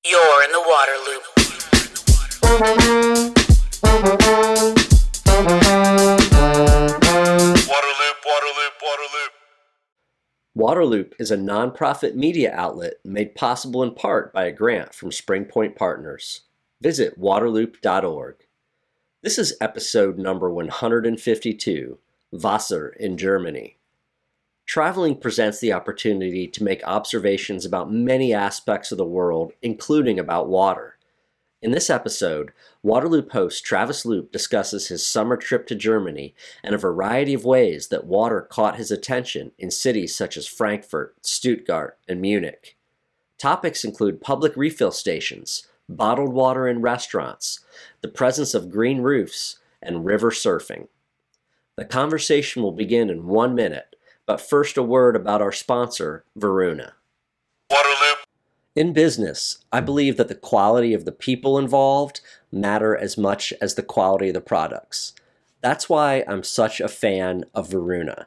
You're in the waterloop. Waterloop. Waterloop is a nonprofit media outlet made possible in part by a grant from Springpoint Partners. Visit waterloop.org. This is episode number 152, Wasser in Germany. Traveling presents the opportunity to make observations about many aspects of the world, including about water. In this episode, Waterloop host Travis Loop discusses his summer trip to Germany and a variety of ways that water caught his attention in cities such as Frankfurt, Stuttgart, and Munich. Topics include public refill stations, bottled water in restaurants, the presence of green roofs, and river surfing. The conversation will begin in 1 minute, but first a word about our sponsor, Varuna. Waterloop. In business, I believe that the quality of the people involved matter as much as the quality of the products. That's why I'm such a fan of Varuna.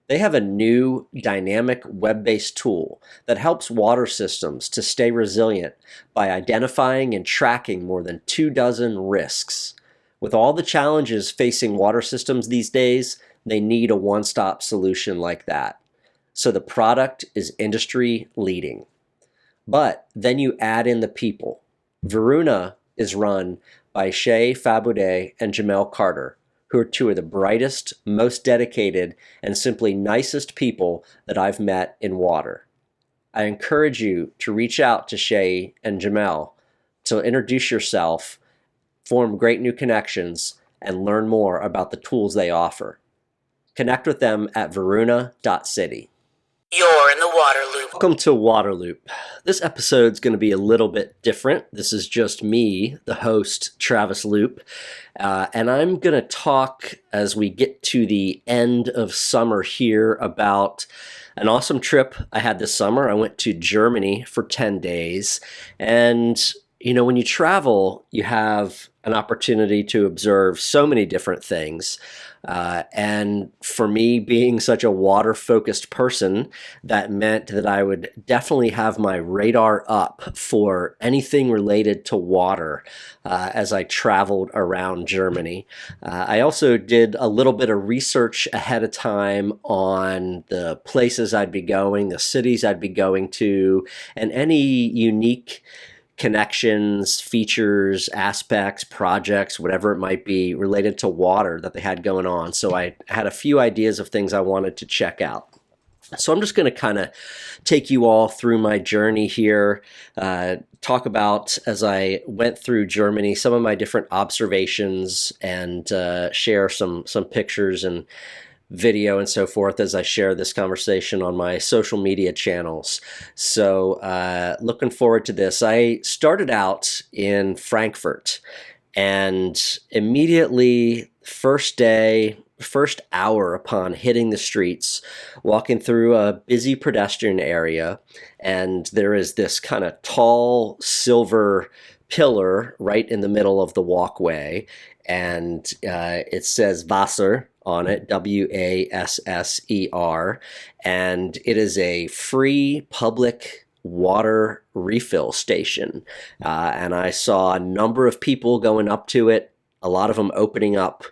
They have a new dynamic web-based tool that helps water systems to stay resilient by identifying and tracking more than 24 risks. With all the challenges facing water systems these days, they need a one-stop solution like that. So the product is industry leading. But then you add in the people. Varuna is run by Shay Faboudet and Jamel Carter, who are two of the brightest, most dedicated, and simply nicest people that I've met in water. I encourage you to reach out to Shay and Jamel to introduce yourself, form great new connections, and learn more about the tools they offer. Connect with them at varuna.city. You're in the waterloop. Welcome to Waterloop. This episode's going to be a little bit different. This is just me, the host, Travis Loop, and I'm going to talk as we get to the end of summer here about an awesome trip I had this summer. I went to Germany for 10 days, and when you travel, you have an opportunity to observe so many different things. And for me, being such a water-focused person, that meant that I would definitely have my radar up for anything related to water as I traveled around Germany. I also did a little bit of research ahead of time on the places I'd be going, the cities I'd be going to, and any unique connections, features, aspects, projects, whatever it might be related to water that they had going on. So I had a few ideas of things I wanted to check out. So I'm just going to kind of take you all through my journey here, talk about, as I went through Germany, some of my different observations, and share some pictures and video and so forth as I share this conversation on my social media channels. So looking forward to this. I started out in Frankfurt, and immediately first day, first hour upon hitting the streets, walking through a busy pedestrian area, and there is this kind of tall silver pillar right in the middle of the walkway, and it says Wasser on it, Wasser, and it is a free public water refill station. And I saw a number of people going up to it, a lot of them opening up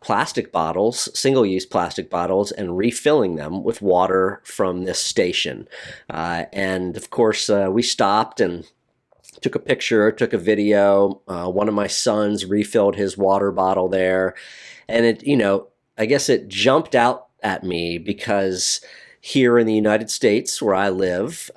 plastic bottles, single-use plastic bottles, and refilling them with water from this station. And of course, we stopped and took a picture, took a video. One of my sons refilled his water bottle there. And I guess it jumped out at me because here in the United States, where I live,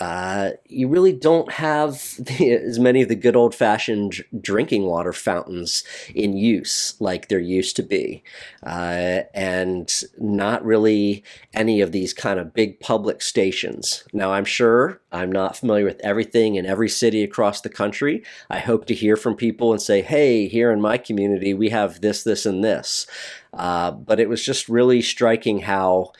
you really don't have as many of the good old-fashioned drinking water fountains in use like there used to be, and not really any of these kind of big public stations. Now, I'm sure I'm not familiar with everything in every city across the country. I hope to hear from people and say, hey, here in my community, we have this, this, and this. But it was just really striking how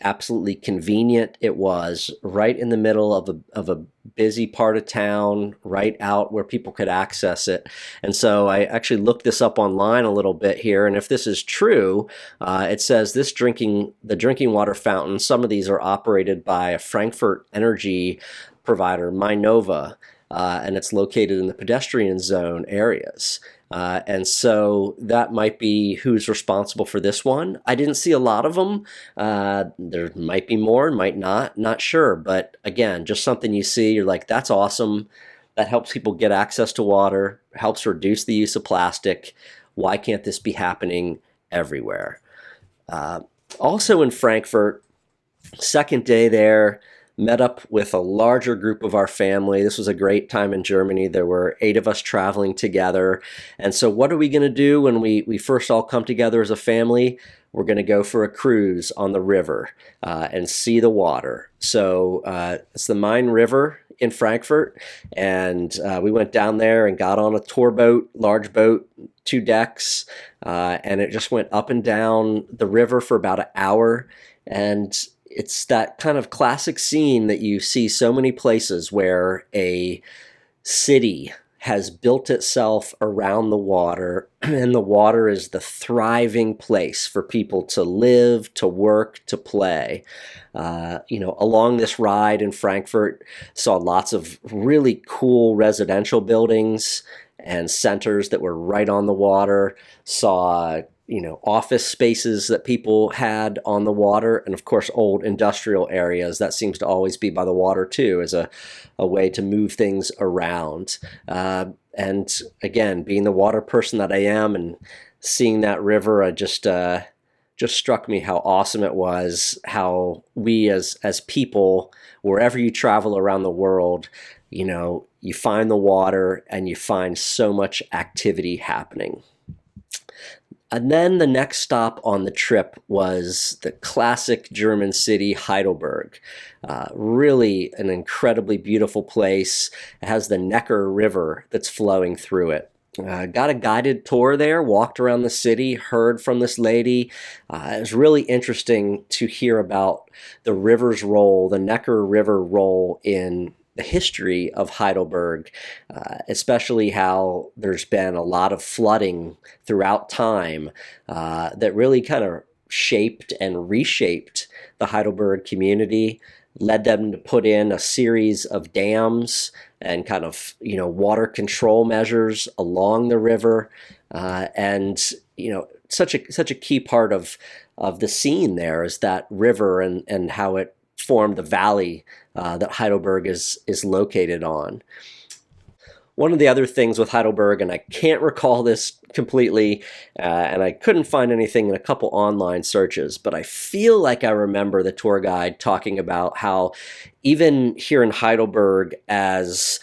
absolutely convenient it was, right in the middle of a busy part of town, right out where people could access it. And so I actually looked this up online a little bit here, and if this is true, it says the drinking water fountain, some of these are operated by a Frankfurt energy provider, Minova, and it's located in the pedestrian zone areas. And so that might be who's responsible for this one. I didn't see a lot of them. There might be more, might not sure. But again, just something you see, you're like, that's awesome. That helps people get access to water, helps reduce the use of plastic. Why can't this be happening everywhere? Also in Frankfurt, second day there, met up with a larger group of our family. This was a great time in Germany. There were 8 of us traveling together. And so what are we going to do when we first all come together as a family? We're going to go for a cruise on the river and see the water. So it's the Main River in Frankfurt. And we went down there and got on a tour boat, large boat, 2 decks. And it just went up and down the river for about an hour. And it's that kind of classic scene that you see so many places where a city has built itself around the water, and the water is the thriving place for people to live, to work, to play. Along this ride in Frankfurt, saw lots of really cool residential buildings and centers that were right on the water. Saw office spaces that people had on the water, and of course old industrial areas. That seems to always be by the water too, as a way to move things around. And again, being the water person that I am and seeing that river, I just struck me how awesome it was, how we as people, wherever you travel around the world, you find the water and you find so much activity happening. And then the next stop on the trip was the classic German city, Heidelberg. Really an incredibly beautiful place. It has the Neckar River that's flowing through it. Got a guided tour there, walked around the city, heard from this lady. It was really interesting to hear about the river's role, the Neckar River role in the history of Heidelberg, especially how there's been a lot of flooding throughout time that really kind of shaped and reshaped the Heidelberg community, led them to put in a series of dams and kind of water control measures along the river, and such a key part of the scene there is that river and how it formed the valley that Heidelberg is located on. One of the other things with Heidelberg, and I can't recall this completely, and I couldn't find anything in a couple online searches, but I feel like I remember the tour guide talking about how even here in Heidelberg, as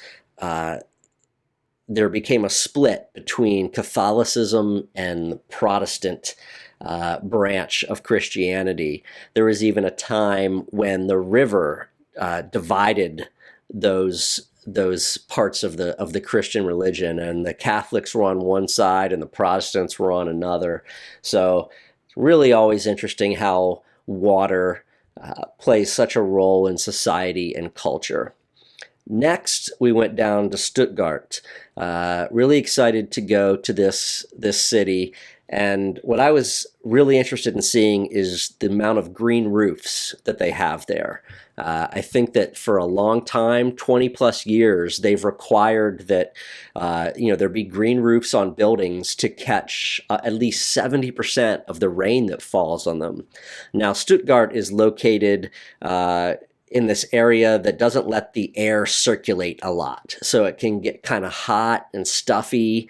there became a split between Catholicism and the Protestant branch of Christianity, there was even a time when the river divided those parts of the Christian religion, and the Catholics were on one side and the Protestants were on another. So it's really always interesting how water plays such a role in society and culture. Next, we went down to Stuttgart. Really excited to go to this city. And what I was really interested in seeing is the amount of green roofs that they have there. I think that for a long time, 20 plus years, they've required that there be green roofs on buildings to catch at least 70% of the rain that falls on them. Now, Stuttgart is located in this area that doesn't let the air circulate a lot. So it can get kind of hot and stuffy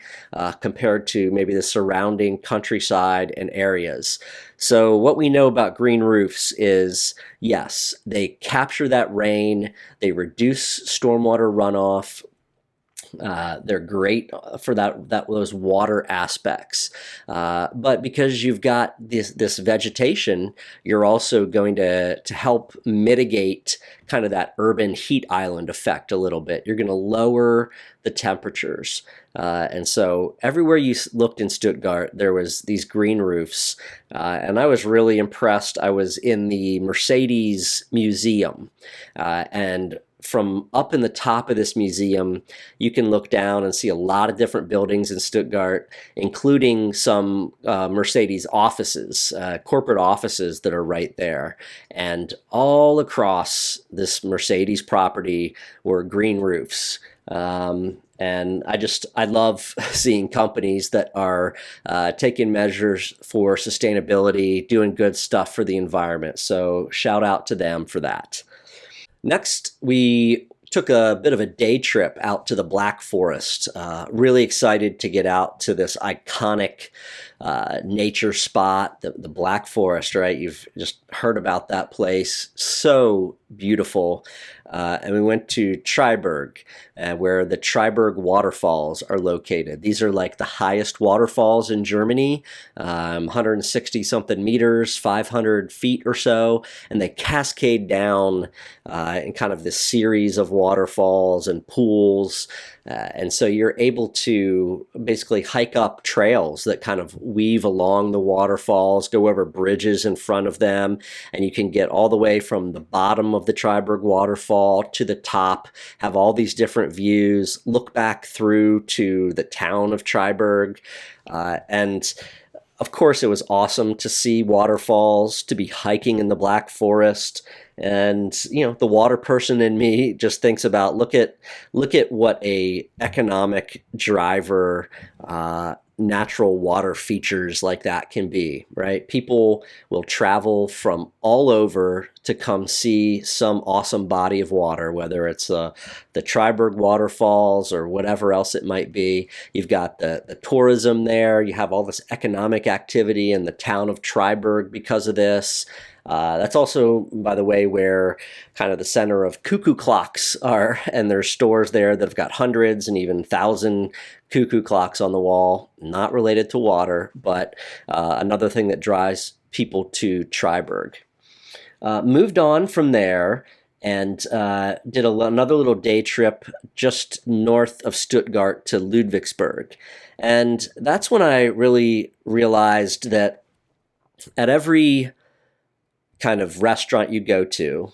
compared to maybe the surrounding countryside and areas. So what we know about green roofs is, yes, they capture that rain, they reduce stormwater runoff. They're great for those water aspects, but because you've got this vegetation, you're also going to help mitigate kind of that urban heat island effect a little bit. You're going to lower the temperatures, and so everywhere you looked in Stuttgart, there was these green roofs, and I was really impressed. I was in the Mercedes Museum, and from up in the top of this museum, you can look down and see a lot of different buildings in Stuttgart, including some Mercedes offices, corporate offices that are right there. And all across this Mercedes property were green roofs. And I love seeing companies that are taking measures for sustainability, doing good stuff for the environment. So shout out to them for that. Next, we took a bit of a day trip out to the Black Forest. Really excited to get out to this iconic nature spot, the Black Forest, right? You've just heard about that place. So beautiful. And we went to Triberg, where the Triberg waterfalls are located. These are like the highest waterfalls in Germany, 160 something meters, 500 feet or so, and they cascade down in kind of this series of waterfalls and pools. And so you're able to basically hike up trails that kind of weave along the waterfalls, go over bridges in front of them, and you can get all the way from the bottom of the Triberg waterfall to the top, have all these different views, look back through to the town of Triberg. And of course, it was awesome to see waterfalls, to be hiking in the Black Forest. And the water person in me just thinks about look at what a economic driver natural water features like that can be, right? People will travel from all over to come see some awesome body of water, whether it's the Triberg waterfalls or whatever else it might be. You've got the tourism there. You have all this economic activity in the town of Triberg because of this. That's also, by the way, where kind of the center of cuckoo clocks are, and there's stores there that have got hundreds and even 1,000 cuckoo clocks on the wall, not related to water, but another thing that drives people to Triberg. Moved on from there and did another little day trip just north of Stuttgart to Ludwigsburg. And that's when I really realized that at every kind of restaurant you go to,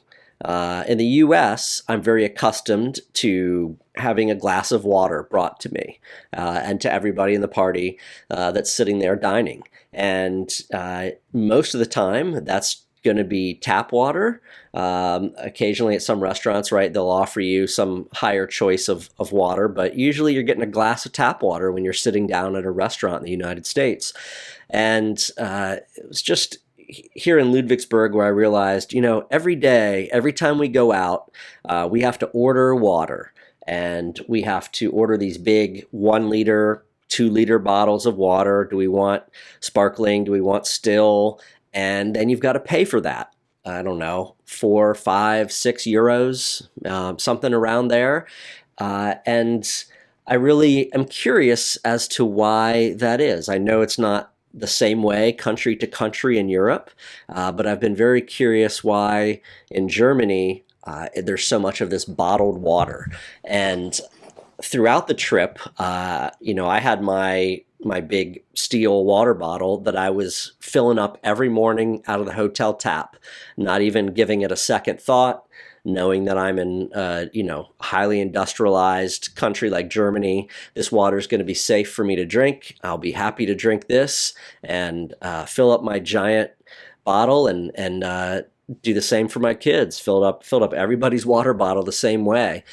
in the US, I'm very accustomed to having a glass of water brought to me and to everybody in the party that's sitting there dining. And most of the time, that's going to be tap water. Occasionally at some restaurants, right, they'll offer you some higher choice of water, but usually you're getting a glass of tap water when you're sitting down at a restaurant in the United States. And it was just here in Ludwigsburg where I realized, every day, every time we go out, we have to order water, and we have to order these big 1 liter, 2 liter bottles of water. Do we want sparkling? Do we want still? And then you've got to pay for that. I don't know, 4, 5, 6 euros, something around there. And I really am curious as to why that is. I know it's not the same way country to country in Europe, but I've been very curious why in Germany there's so much of this bottled water. And throughout the trip, I had my big steel water bottle that I was filling up every morning out of the hotel tap, not even giving it a second thought, knowing that I'm in highly industrialized country like Germany. This water is going to be safe for me to drink. I'll be happy to drink this and fill up my giant bottle and do the same for my kids. Filled up everybody's water bottle the same way.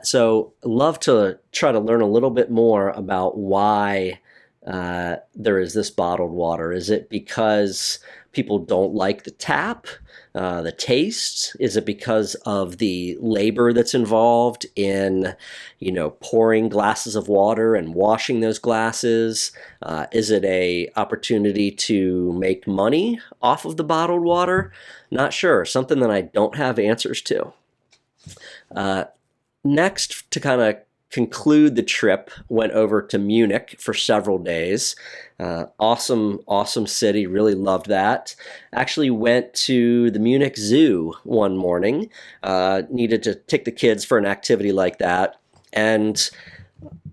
So love to try to learn a little bit more about why there is this bottled water. Is it because people don't like the tap, the taste? Is it because of the labor that's involved in, pouring glasses of water and washing those glasses? Is it a opportunity to make money off of the bottled water? Not sure. Something that I don't have answers to. Next, to kind of conclude the trip, went over to Munich for several days. Awesome city, really loved that. Actually went to the Munich Zoo one morning, needed to take the kids for an activity like that. And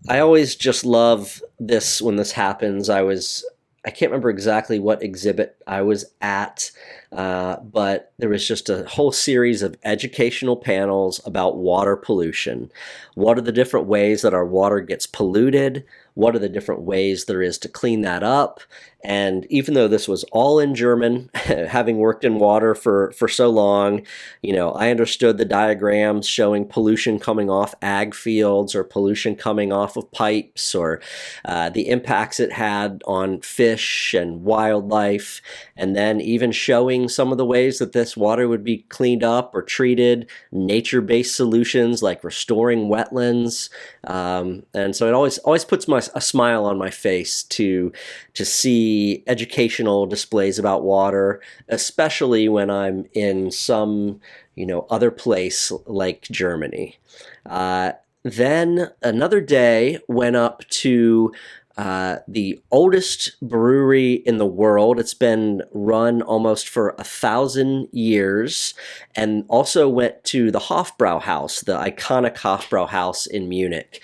I always just love this when this happens. I can't remember exactly what exhibit I was at, but there was just a whole series of educational panels about water pollution. What are the different ways that our water gets polluted? What are the different ways there is to clean that up? And even though this was all in German, having worked in water for so long, I understood the diagrams showing pollution coming off ag fields or pollution coming off of pipes, or the impacts it had on fish and wildlife, and then even showing some of the ways that this water would be cleaned up or treated, nature-based solutions like restoring wetlands. And so it always puts a smile on my face to see educational displays about water, especially when I'm in some other place like Germany. Then another day went up to the oldest brewery in the world. It's been run almost for 1,000 years, and also went to the Hofbrauhaus, the iconic Hofbrauhaus in Munich.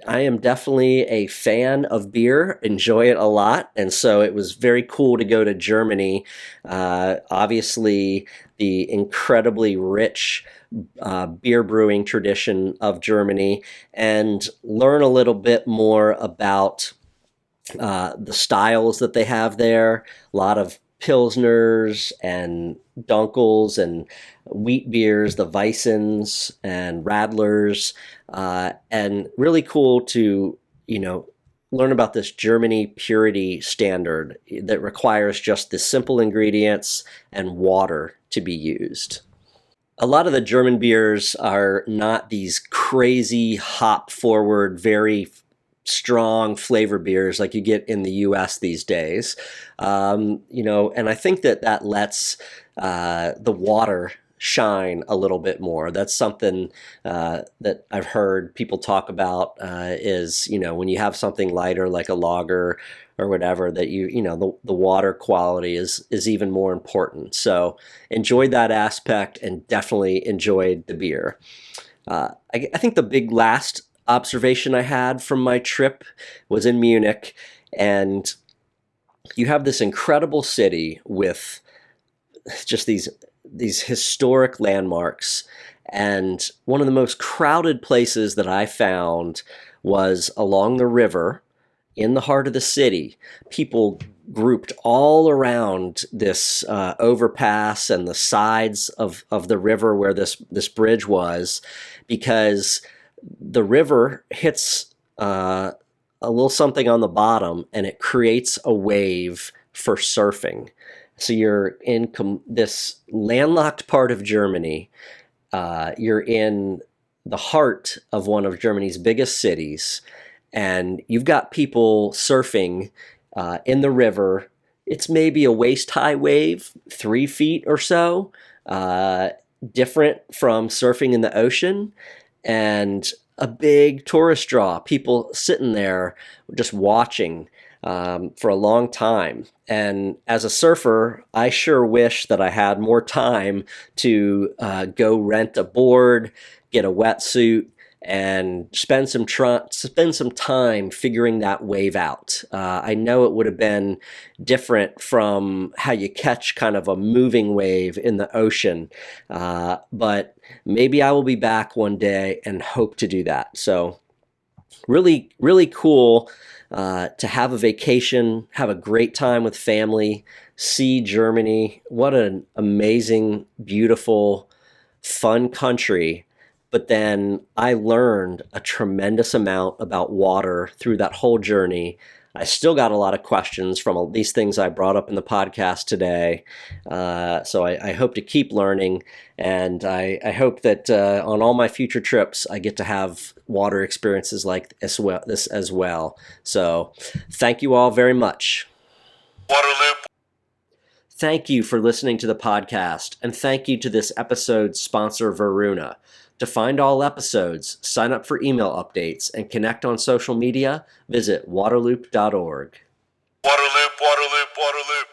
I am definitely a fan of beer, enjoy it a lot, and so it was very cool to go to Germany. Obviously, the incredibly rich beer brewing tradition of Germany, and learn a little bit more about the styles that they have there. A lot of Pilsners and Dunkels and wheat beers, the Weissens and Radlers, and really cool to, learn about this Germany purity standard that requires just the simple ingredients and water to be used. A lot of the German beers are not these crazy hop forward, very strong flavor beers like you get in the US these days. And I think that lets the water shine a little bit more. That's something that I've heard people talk about is, when you have something lighter like a lager or whatever, that the water quality is even more important. So enjoyed that aspect and definitely enjoyed the beer. I think the big last observation I had from my trip was in Munich, and you have this incredible city with just these historic landmarks, and one of the most crowded places that I found was along the river in the heart of the city. People grouped all around this overpass and the sides of the river where this bridge was, because the river hits a little something on the bottom and it creates a wave for surfing. So you're in this landlocked part of Germany. You're in the heart of one of Germany's biggest cities, and you've got people surfing in the river. It's maybe a waist-high wave, 3 feet or so, different from surfing in the ocean, and a big tourist draw. People sitting there just watching for a long time. And as a surfer, I sure wish that I had more time to go rent a board, get a wetsuit, and spend some time figuring that wave out. I know it would have been different from how you catch kind of a moving wave in the ocean, but maybe I will be back one day and hope to do that. So really, really cool to have a vacation, have a great time with family, see Germany. What an amazing, beautiful, fun country. But then I learned a tremendous amount about water through that whole journey. I still got a lot of questions from all these things I brought up in the podcast today. So I hope to keep learning, and I hope that on all my future trips, I get to have water experiences like this as well. So thank you all very much. Waterloop. Thank you for listening to the podcast, and thank you to this episode's sponsor, Varuna. To find all episodes, sign up for email updates, and connect on social media, visit waterloop.org. Waterloop, Waterloop, Waterloop.